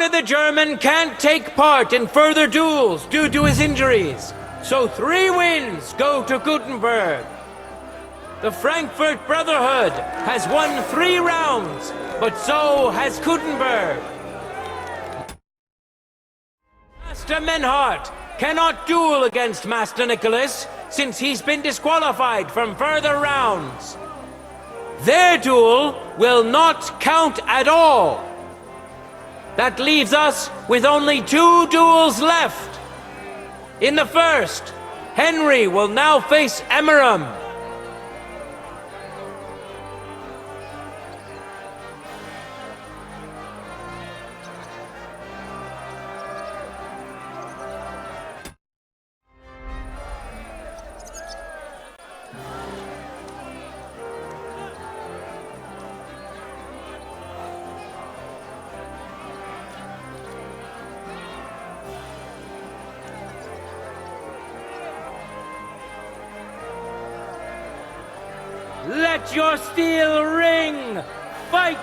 of the German can't take part in further duels due to his injuries, so 3 wins go to Gutenberg. The Frankfurt Brotherhood has won 3 rounds, but so has Gutenberg. Master Menhart cannot duel against Master Nicholas since he's been disqualified from further rounds. Their duel will not count at all. That leaves us with only 2 duels left. In the first, Henry will now face Emmeram. Let your steel ring! Fight!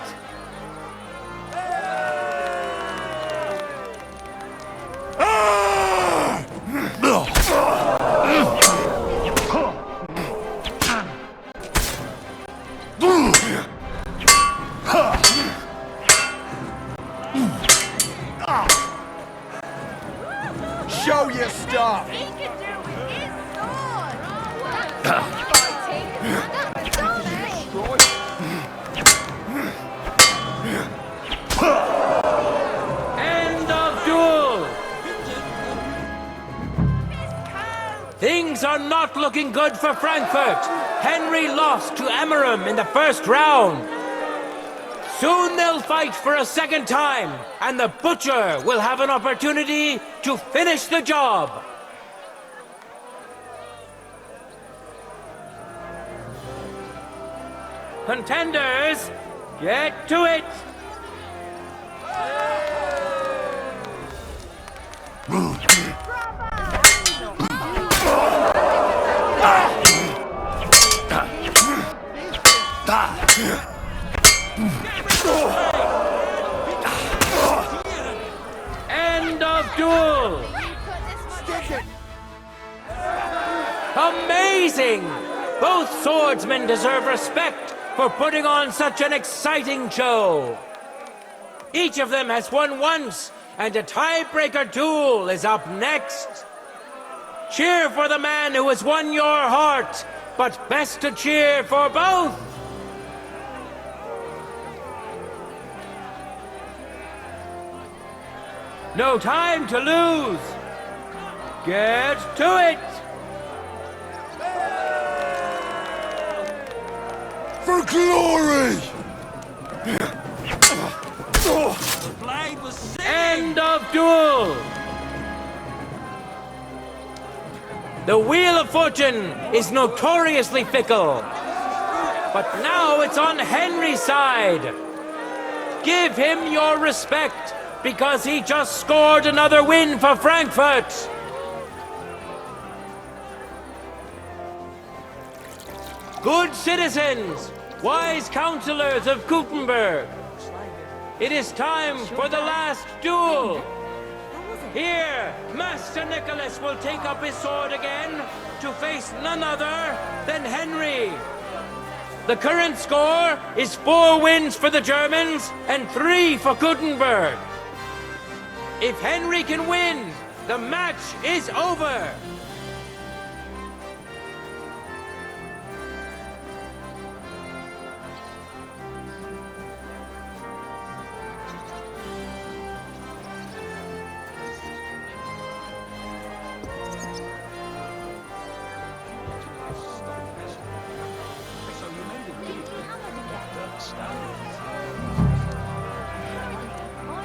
Show your stuff! He can do with his sword! Fighting! That's End of duel! Things are not looking good for Frankfurt. Henry lost to Emmeram in the first round. Soon they'll fight for a second time, and the Butcher will have an opportunity to finish the job. Contenders, get to it! End of duel! Amazing! Both swordsmen deserve respect for putting on such an exciting show. Each of them has won once, and a tiebreaker duel is up next. Cheer for the man who has won your heart, but best to cheer for both. No time to lose. Get to it. For glory! End of duel. The Wheel of Fortune is notoriously fickle. But now it's on Henry's side. Give him your respect, because he just scored another win for Frankfurt. Good citizens, wise counselors of Gutenberg, it is time for the last duel. Here, Master Nicholas will take up his sword again to face none other than Henry. The current score is 4 wins for the Germans and 3 for Gutenberg. If Henry can win, the match is over.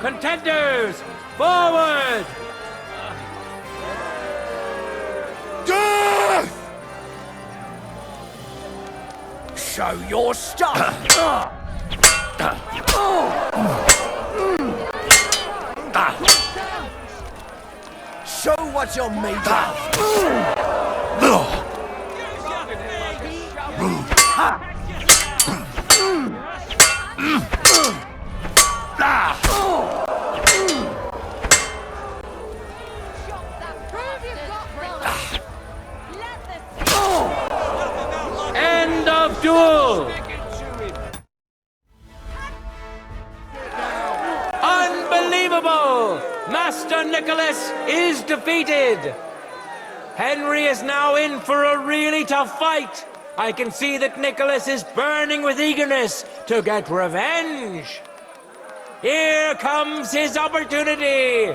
Contenders, forward! Death! Show your stuff! Show what you're made of! Master Nicholas is defeated. Henry is now in for a really tough fight. I can see that Nicholas is burning with eagerness to get revenge. Here comes his opportunity.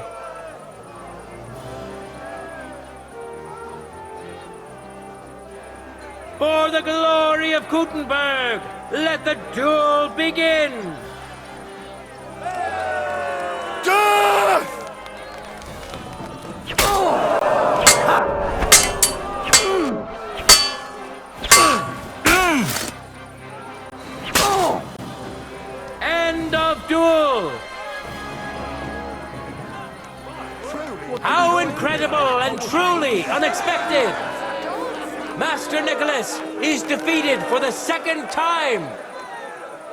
For the glory of Gutenberg, let the duel begin. End of duel. How incredible and truly unexpected. Master Nicholas is defeated for the second time.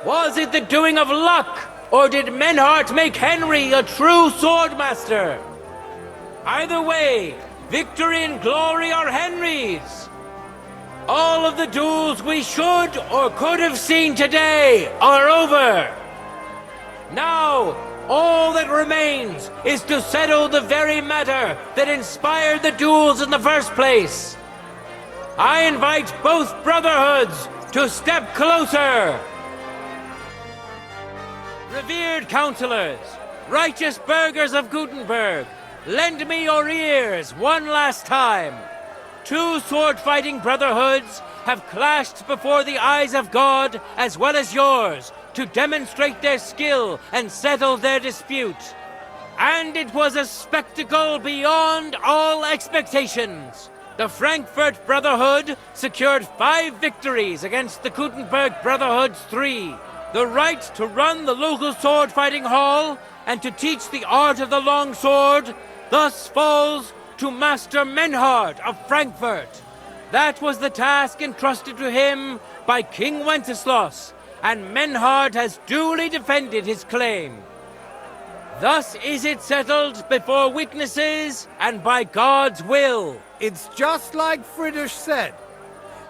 Was it the doing of luck, or did Menhart make Henry a true swordmaster? Either way, victory and glory are Henry's. All of the duels we should or could have seen today are over. Now, all that remains is to settle the very matter that inspired the duels in the first place. I invite both brotherhoods to step closer. Revered counselors, righteous burghers of Gutenberg, lend me your ears one last time. Two sword-fighting brotherhoods have clashed before the eyes of God as well as yours to demonstrate their skill and settle their dispute. And it was a spectacle beyond all expectations. The Frankfurt Brotherhood secured 5 victories against the Gutenberg Brotherhood's 3. The right to run the local sword-fighting hall and to teach the art of the long sword thus falls to Master Menhart of Frankfurt. That was the task entrusted to him by King Wenceslas, and Menhart has duly defended his claim. Thus is it settled before witnesses and by God's will. It's just like Friedrich said.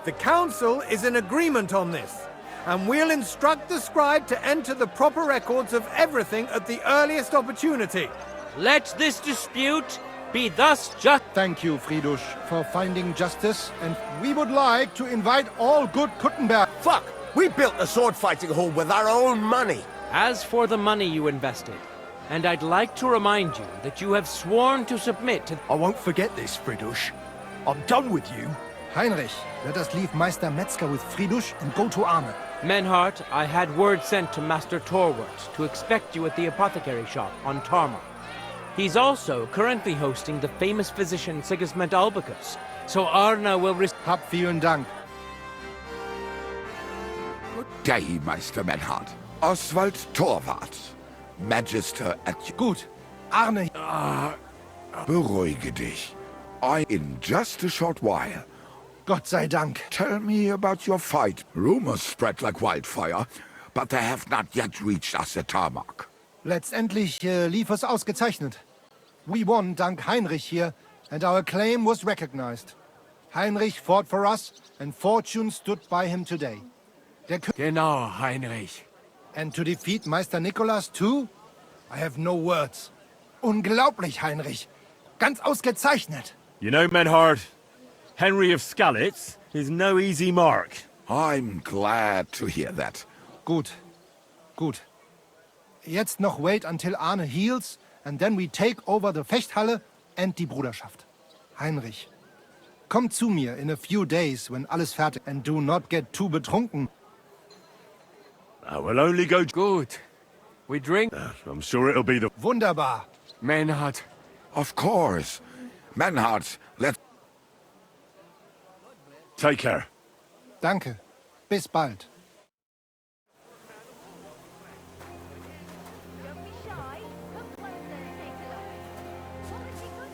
The council is in agreement on this, and we'll instruct the scribe to enter the proper records of everything at the earliest opportunity. Let this dispute be thus just. Thank you, Friedrich, for finding justice, and we would like to invite all good Gutenberg. Fuck! We built the sword fighting hall with our own money. As for the money you invested, and I'd like to remind you that you have sworn to submit to. I won't forget this, Friedrich. I'm done with you. Heinrich, let us leave Meister Metzger with Friedrich and go to Arne. Menhart, I had word sent to Master Torwart to expect you at the apothecary shop on Tarmac. He's also currently hosting the famous physician Sigismund Albicus, so Arne will Hab vielen Dank. Good day, Meister Menhart. Oswald Torwart, Magister at... Gut, Arne. Beruhige dich. In just a short while. Gott sei Dank. Tell me about your fight. Rumors spread like wildfire, but they have not yet reached us at Tarmac. Letztendlich lief es ausgezeichnet. We won dank Heinrich here, and our claim was recognized. Heinrich fought for us, and fortune stood by him today. Genau, Heinrich. And to defeat Meister Nicholas too? I have no words. Unglaublich, Heinrich. Ganz ausgezeichnet. You know, Menhart, Henry of Skalitz is no easy mark. I'm glad to hear that. Gut. Gut. Jetzt noch wait until Arne heals, and then we take over the Fechthalle and die Bruderschaft. Heinrich, komm zu mir in a few days when alles fertig, and do not get too betrunken. I will only go... Good. We drink. I'm sure it'll be the... Wunderbar. Menhart. Of course. Menhart, let's... Take care. Danke. Bis bald. Don't be shy. Come closer and take a look. Won't it be good?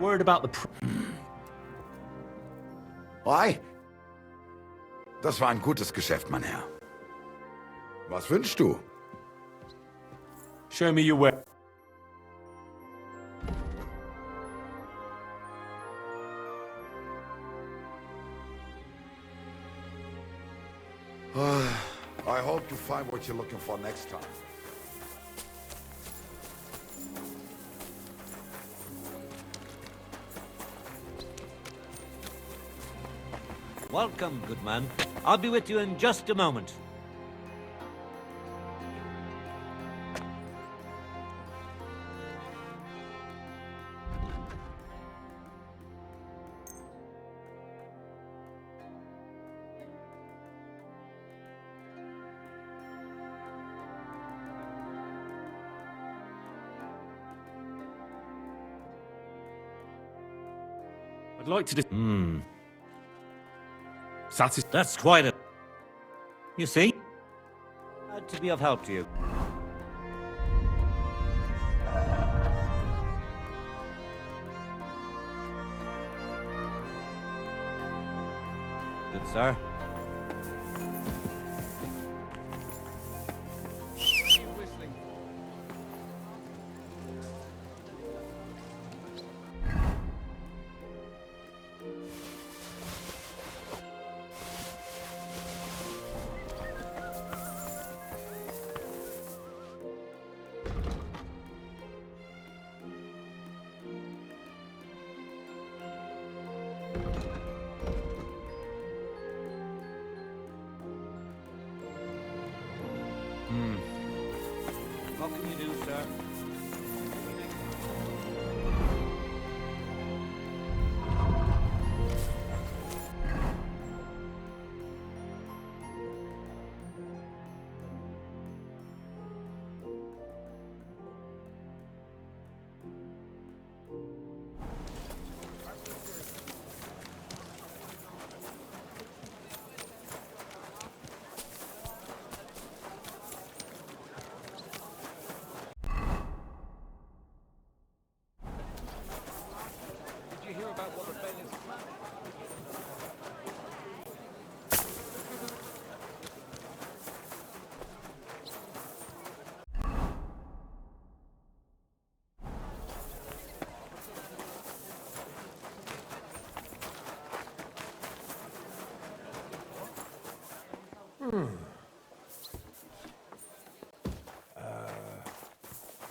Word about the... Ei? Das war ein gutes Geschäft, mein Herr. Was wünschst du? Show me your way. I hope you find what you're looking for next time. Welcome, good man. I'll be with you in just a moment. I'd like to... That's quite a... You see? Glad to be of help to you. Good, sir. What can you do, sir?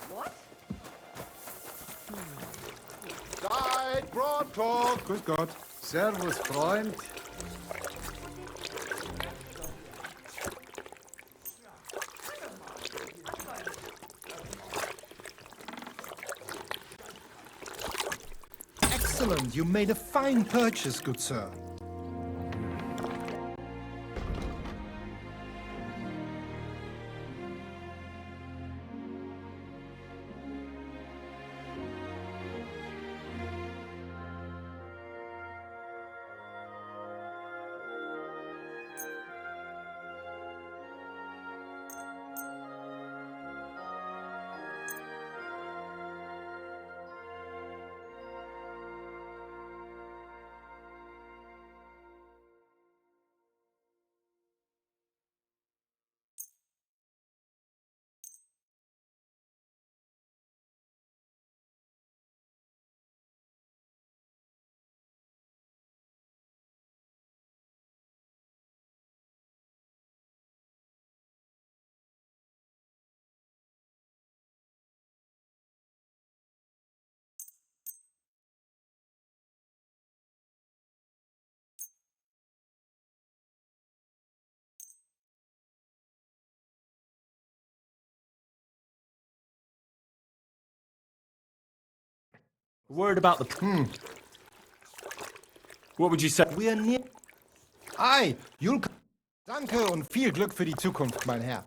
What? Seid pronto! Grüß Gott. Servus, Freund. Excellent. You made a fine purchase, good sir. Word about the... What would you say? We're near... Ei, you'll... Danke und viel Glück für die Zukunft, mein Herr.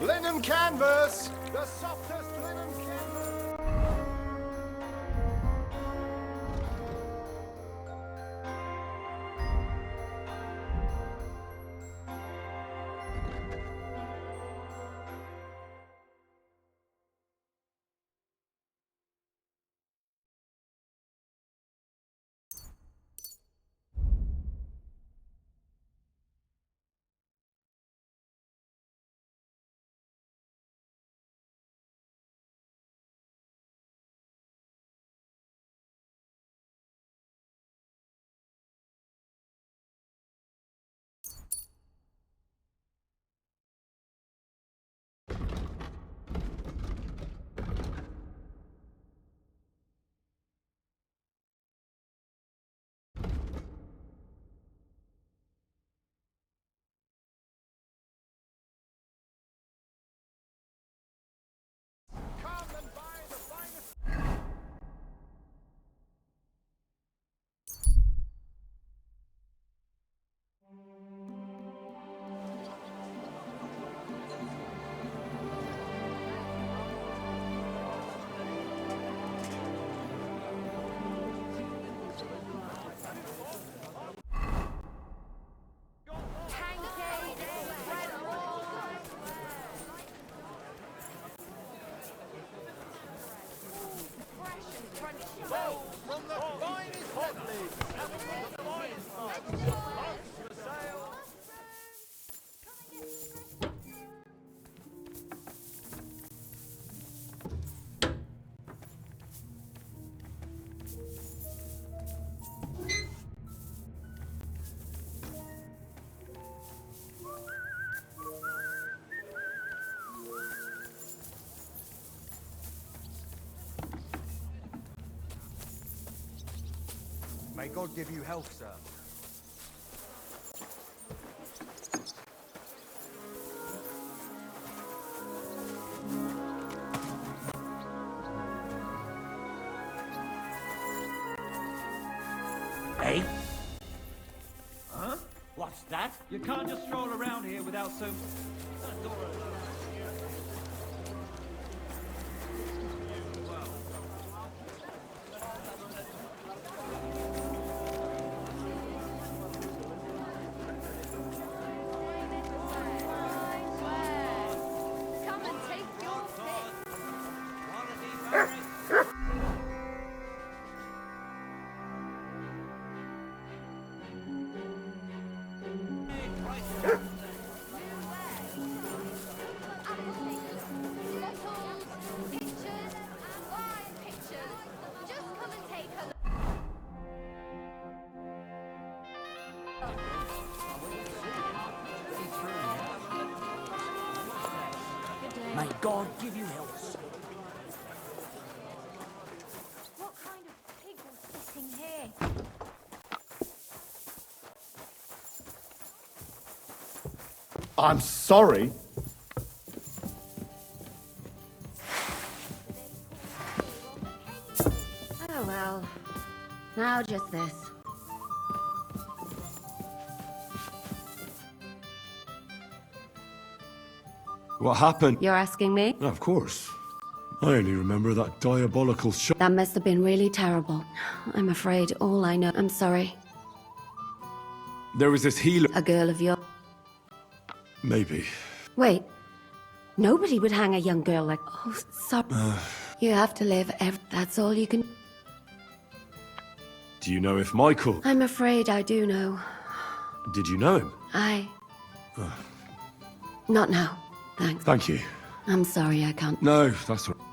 Linen canvas! The softest linen canvas! May God give you health, sir. Hey? Huh? What's that? You can't just stroll around here without some... Come and take your pick. Photos, pictures, buy pictures. Just come and take a look. May God give you health. What kind of pig was sitting here? I'm sorry. Oh well. Now just this. What happened? You're asking me? Of course. I only remember that diabolical shot. That must have been really terrible. I'm afraid all I know. I'm sorry. There was this healer. A girl of your... Maybe. Wait. Nobody would hang a young girl like... Oh, sorry. You have to live. That's all you can... Do you know if Michael... I'm afraid I do know. Did you know him? Not now. Thanks. Thank you. I'm sorry I can't... No, that's all right.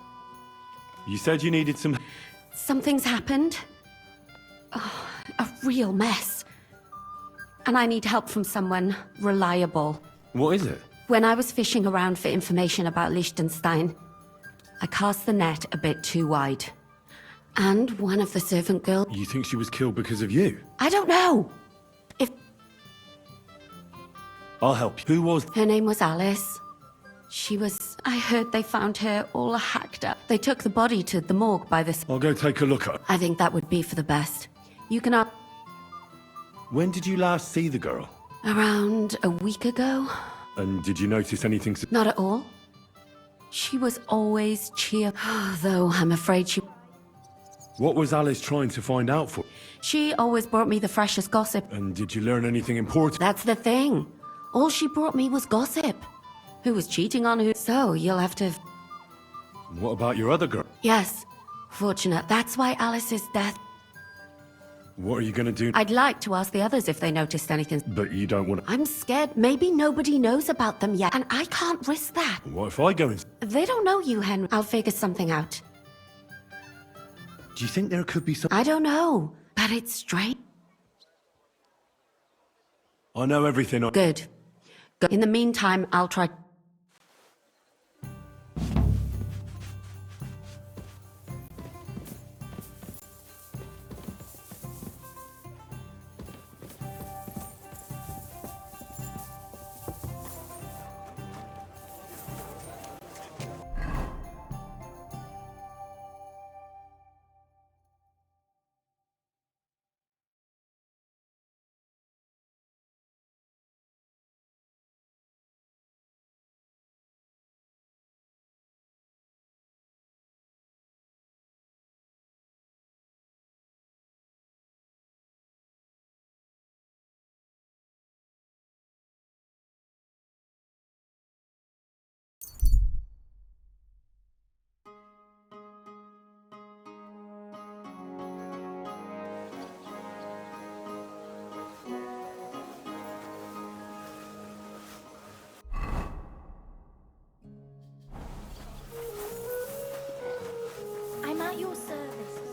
You said you needed some... Something's happened. Oh, a real mess. And I need help from someone reliable. What is it? When I was fishing around for information about Liechtenstein, I cast the net a bit too wide. And one of the servant girls... You think she was killed because of you? I don't know! If... I'll help you. Who was... Her name was Alice. She was... I heard they found her all hacked up. They took the body to the morgue by the... I'll go take a look at her. I think that would be for the best. You can... When did you last see the girl? Around a week ago? And did you notice anything... Not at all. She was always cheerful, though I'm afraid she... What was Alice trying to find out for? She always brought me the freshest gossip. And did you learn anything important? That's the thing. All she brought me was gossip. Who was cheating on who? So you'll have to... What about your other girl? Yes. Fortunate. That's why Alice's death... What are you gonna do? I'd like to ask the others if they noticed anything. But you don't want to... I'm scared. Maybe nobody knows about them yet, and I can't risk that. What if I go in? They don't know you, Henry. I'll figure something out. Do you think there could be some... I don't know, but it's strange. I know everything I... Good. Good. In the meantime, I'll try... I'm at your service.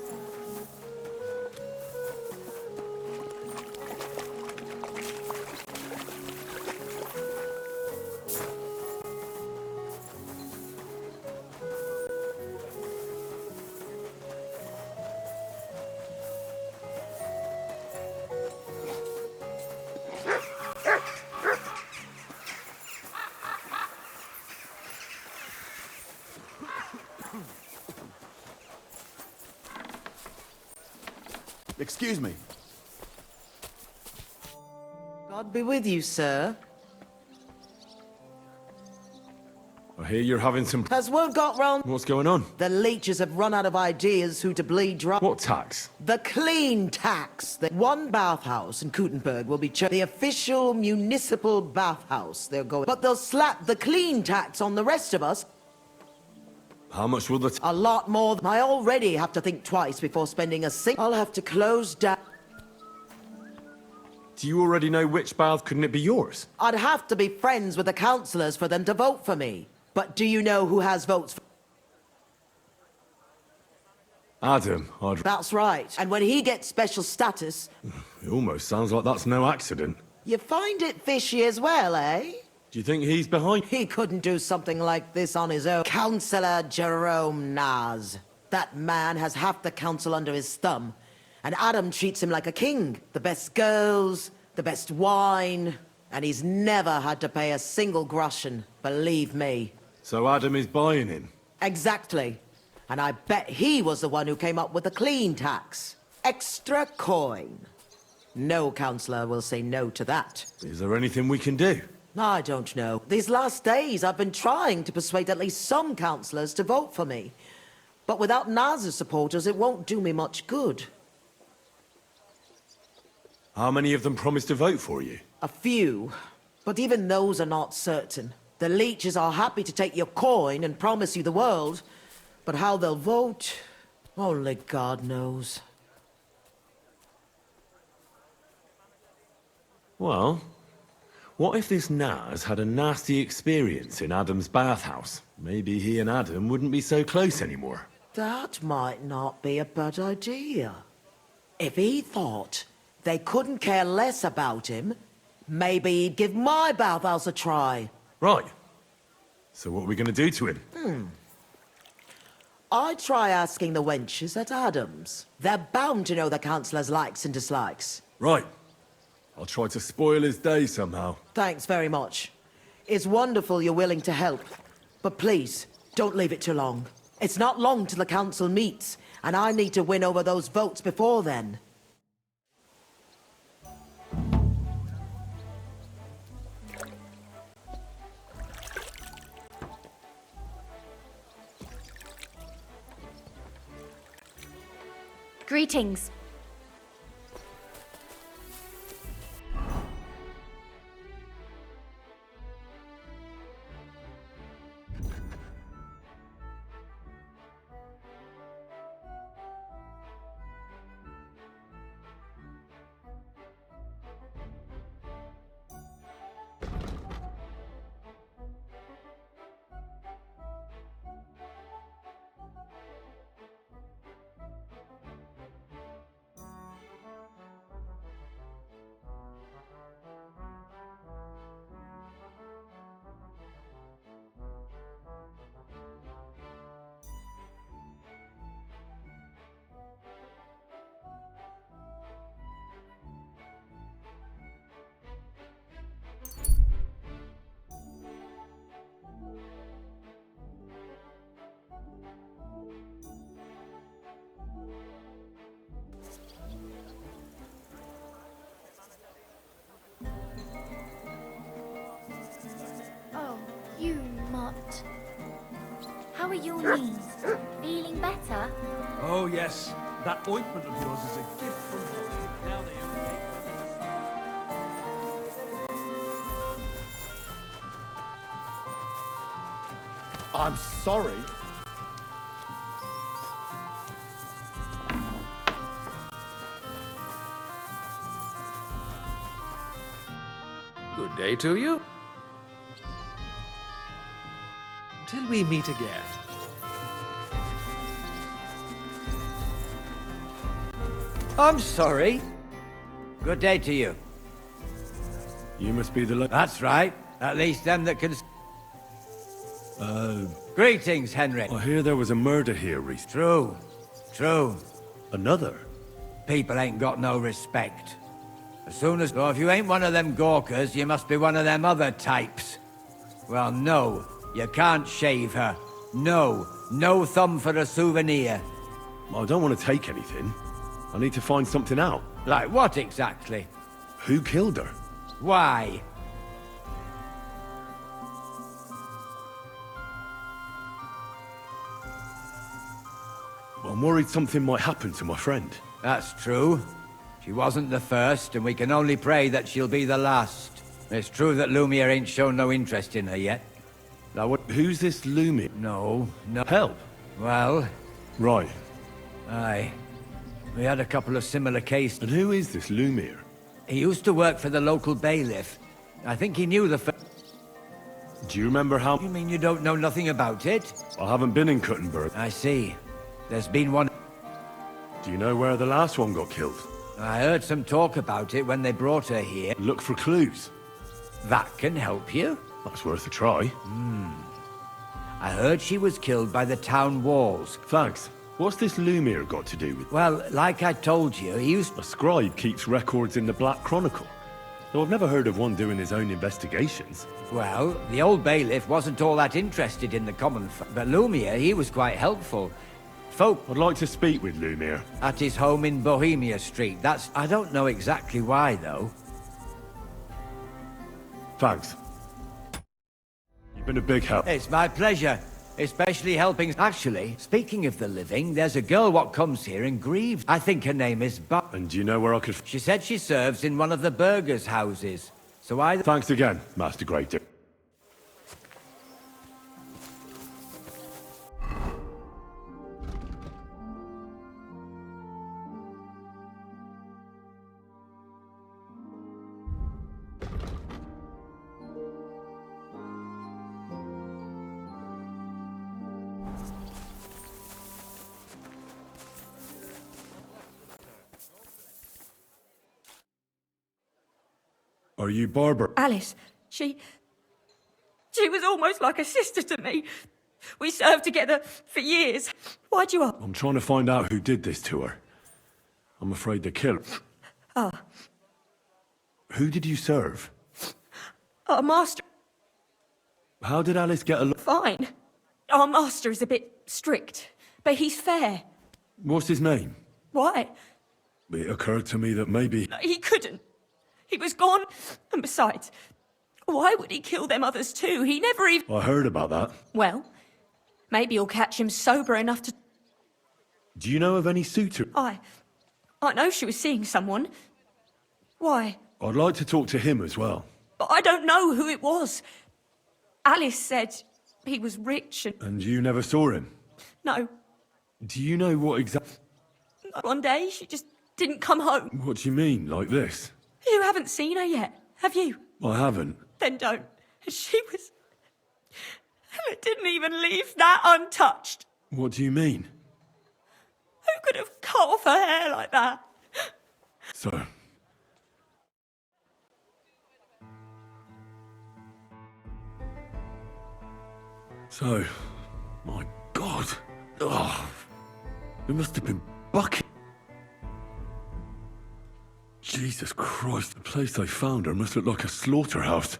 Excuse me. God be with you, sir. I hear you're having some... Has word got round? What's going on? The leeches have run out of ideas who to bleed dry. What tax? The clean tax. The one bathhouse in Kuttenberg will be the official municipal bathhouse. They're going, but they'll slap the clean tax on the rest of us. How much will the... A lot more. I already have to think twice before spending a cent. I'll have to close down. Do you already know which bath? Couldn't it be yours? I'd have to be friends with the councillors for them to vote for me. But do you know who has votes for... Adam, I'd... That's right. And when he gets special status... It almost sounds like that's no accident. You find it fishy as well, eh? Do you think he's behind? He couldn't do something like this on his own. Councillor Jerome Naz. That man has half the council under his thumb. And Adam treats him like a king. The best girls, the best wine. And he's never had to pay a single groschen, believe me. So Adam is buying him? Exactly. And I bet he was the one who came up with the clean tax. Extra coin. No councillor will say no to that. Is there anything we can do? I don't know. These last days I've been trying to persuade at least some councillors to vote for me. But without Naz's supporters, it won't do me much good. How many of them promised to vote for you? A few. But even those are not certain. The leeches are happy to take your coin and promise you the world. But how they'll vote, only God knows. Well... what if this Naz had a nasty experience in Adam's bathhouse? Maybe he and Adam wouldn't be so close anymore. That might not be a bad idea. If he thought they couldn't care less about him, maybe he'd give my bathhouse a try. Right. So what are we going to do to him? I'd try asking the wenches at Adam's. They're bound to know the councillor's likes and dislikes. Right. I'll try to spoil his day somehow. Thanks very much. It's wonderful you're willing to help. But please, don't leave it too long. It's not long till the council meets, and I need to win over those votes before then. Greetings. Oh, you mutt. How are your knees? Feeling better? Oh, yes. That ointment of yours is a gift from God. Now they only make I'm sorry. Good day to you. Till we meet again. I'm sorry. Good day to you. You must be the... That's right. At least them that can... Greetings, Henry. I hear there was a murder here recently. True. True. Another? People ain't got no respect. As soon as... Oh, if you ain't one of them gawkers, you must be one of them other types. Well, no. You can't shave her. No. No thumb for a souvenir. I don't want to take anything. I need to find something out. Like what exactly? Who killed her? Why? I'm worried something might happen to my friend. That's true. She wasn't the first, and we can only pray that she'll be the last. It's true that Lumiere ain't shown no interest in her yet. Now, who's this Lumiere? No. Help? Well... Right. Aye. We had a couple of similar cases. And who is this Lumiere? He used to work for the local bailiff. I think he knew the Do you remember how... You mean you don't know nothing about it? I haven't been in Kuttenberg. I see. There's been one... Do you know where the last one got killed? I heard some talk about it when they brought her here. Look for clues. That can help you? That's worth a try. I heard she was killed by the town walls. Thanks. What's this Lumiere got to do with... Well, like I told you, he used... A scribe keeps records in the Black Chronicle. Though I've never heard of one doing his own investigations. Well, the old bailiff wasn't all that interested in the common but Lumiere, he was quite helpful. Folk... I'd like to speak with Lumiere. At his home in Bohemia Street. That's... I don't know exactly why, though. Thanks. You've been a big help. It's my pleasure. Especially helping... Actually, speaking of the living, there's a girl what comes here and grieves. I think her name is And do you know where I could... She said she serves in one of the burgers' houses. So I... Thanks again, Master Greater. Are you Barbara? Alice, she was almost like a sister to me. We served together for years. Why'd you ask? I'm trying to find out who did this to her. I'm afraid they killed her. Ah. Who did you serve? Our master... How did Alice get a... Fine. Our master is a bit strict, but he's fair. What's his name? Why? It occurred to me that maybe... He couldn't. He was gone, and besides, why would he kill them others too? He never even... I heard about that. Well, maybe you'll catch him sober enough to... Do you know of any suitor? I know she was seeing someone. Why? I'd like to talk to him as well. But I don't know who it was. Alice said he was rich and... And you never saw him? No. Do you know what exactly... One day, she just didn't come home. What do you mean, like this? You haven't seen her yet, have you? I haven't. Then don't. She was... I didn't even leave that untouched. What do you mean? Who could have cut off her hair like that? So... my God. Oh, it must have been bucket. Jesus Christ, the place I found her must look like a slaughterhouse.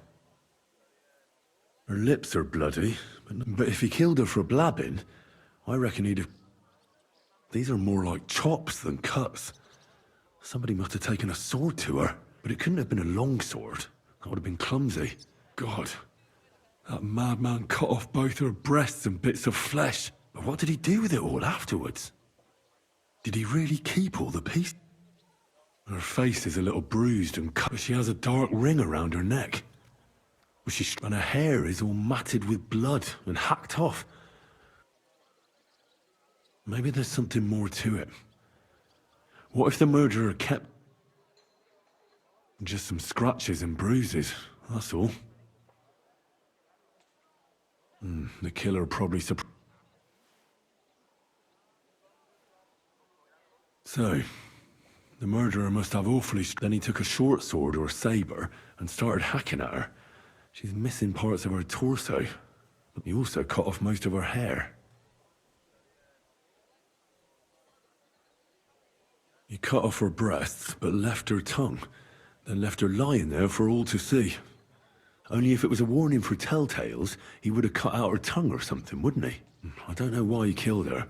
Her lips are bloody, but if he killed her for blabbing, I reckon he'd have... These are more like chops than cuts. Somebody must have taken a sword to her, but it couldn't have been a long sword. That would have been clumsy. God, that madman cut off both her breasts and bits of flesh. But what did he do with it all afterwards? Did he really keep all the pieces? Her face is a little bruised and cut, but she has a dark ring around her neck. And her hair is all matted with blood and hacked off. Maybe there's something more to it. What if the murderer kept... just some scratches and bruises, that's all. The killer probably So, the murderer must have awfully... Then he took a short sword or saber and started hacking at her. She's missing parts of her torso. He also cut off most of her hair. He cut off her breasts, but left her tongue, then left her lying there for all to see. Only if it was a warning for telltales, he would have cut out her tongue or something, wouldn't he? I don't know why he killed her,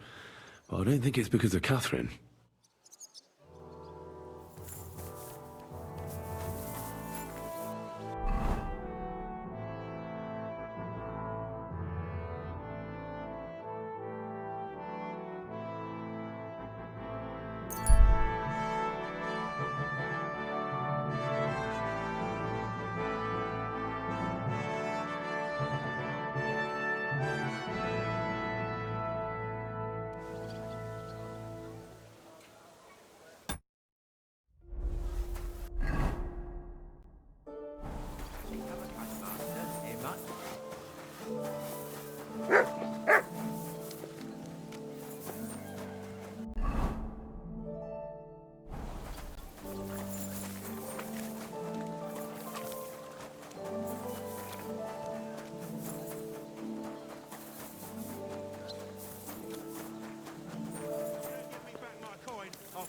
but I don't think it's because of Catherine.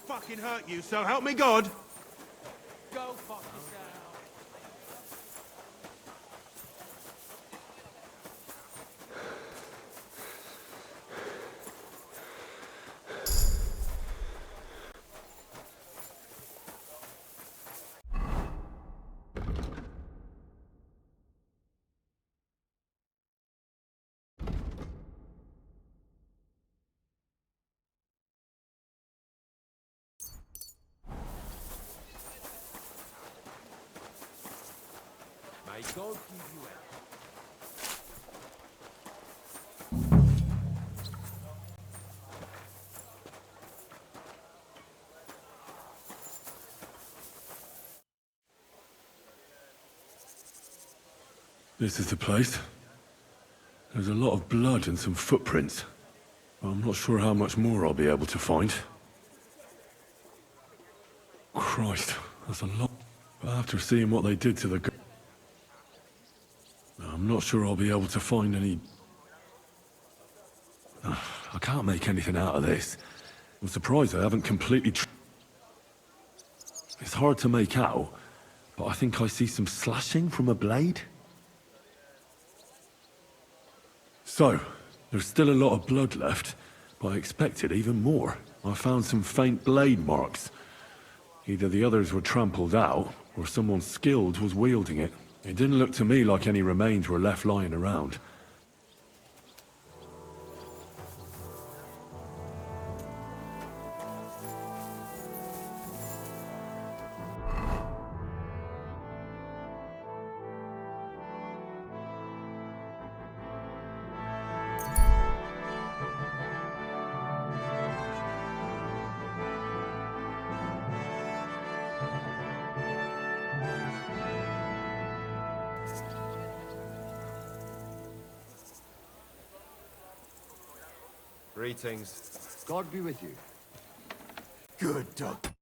Fucking hurt you, so help me God. Go fuck yourself. May God give you help. This is the place. There's a lot of blood and some footprints. I'm not sure how much more I'll be able to find. Christ, that's a lot. But after seeing what they did to the girl, I'm not sure I'll be able to find any... I can't make anything out of this. I'm surprised I haven't completely... It's hard to make out, but I think I see some slashing from a blade. So, there's still a lot of blood left, but I expected even more. I found some faint blade marks. Either the others were trampled out, or someone skilled was wielding it. It didn't look to me like any remains were left lying around. Greetings. God be with you. Good dog.